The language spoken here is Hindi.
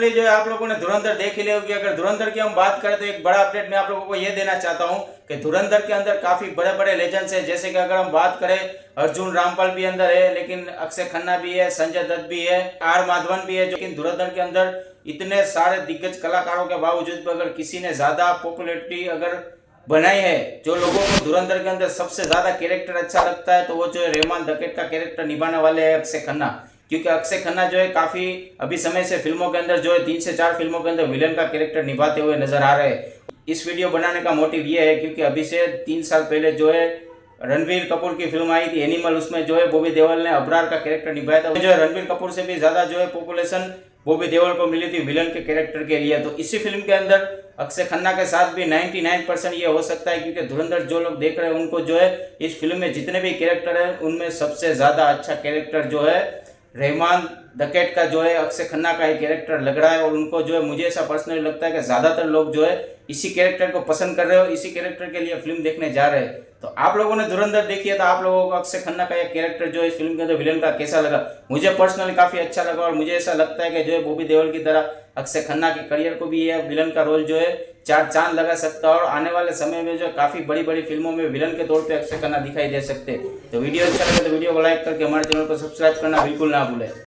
फाइनली जो है आप लोगों ने धुरंधर देख ही ली होगी। अगर धुरंधर की हम बात करें तो एक बड़ा अपडेट मैं आप लोगों को ये देना चाहता हूँ कि धुरंधर के अंदर काफी बड़े बड़े लेजेंड्स हैं। जैसे कि अगर हम बात करें, अर्जुन रामपाल भी अंदर है, लेकिन अक्षय खन्ना भी है, संजय दत्त भी है, आर माधवन भी है। जो लेकिन धुरंधर के अंदर इतने सारे दिग्गज कलाकारों के बावजूद भी अगर किसी ने ज्यादा पॉपुलैरिटी अगर बनाई है, जो लोगों को धुरंधर के अंदर सबसे ज्यादा कैरेक्टर अच्छा लगता है, तो वो जो है रहमान दकेट का कैरेक्टर निभाने वाले हैं अक्षय खन्ना। क्योंकि अक्षय खन्ना जो है काफी अभी समय से फिल्मों के अंदर जो है 3 से 4 फिल्मों के अंदर विलन का कैरेक्टर निभाते हुए नजर आ रहे हैं। इस वीडियो बनाने का मोटिव ये है क्योंकि अभी से 3 साल पहले जो है रणबीर कपूर की फिल्म आई थी एनिमल, उसमें जो है बॉबी देओल ने अबरार का कैरेक्टर निभाया था। जो है रणबीर कपूर से भी ज्यादा जो है पॉपुलेशन बॉबी देओल को मिली थी विलन के कैरेक्टर के लिए। तो इसी फिल्म के अंदर अक्षय खन्ना के साथ भी 99% ये हो सकता है, क्योंकि धुरंधर जो लोग देख रहे हैं उनको जो है इस फिल्म में जितने भी कैरेक्टर है उनमें सबसे ज्यादा अच्छा कैरेक्टर जो है रहमान दकेट का जो है अक्षय खन्ना का एक कैरेक्टर लग रहा है। और उनको जो है मुझे ऐसा पर्सनली लगता है कि ज्यादातर लोग जो है इसी कैरेक्टर को पसंद कर रहे हो, इसी कैरेक्टर के लिए फिल्म देखने जा रहे हैं। तो आप लोगों ने धुरंधर देखी है तो आप लोगों को अक्षय खन्ना का एक कैरेक्टर जो है इस फिल्म के अंदर विलन का कैसा लगा? मुझे पर्सनली काफी अच्छा लगा और मुझे ऐसा लगता है कि जो है बॉबी देओल की तरह अक्षय खन्ना के करियर को भी ये विलन का रोल जो है 4 चांद लगा सकता है और आने वाले समय में जो काफी बड़ी बड़ी फिल्मों में विलन के तौर पे अक्षय खन्ना दिखाई दे सकते हैं। तो वीडियो अच्छा लगे तो वीडियो को लाइक करके हमारे चैनल को सब्सक्राइब करना बिल्कुल ना भूलें।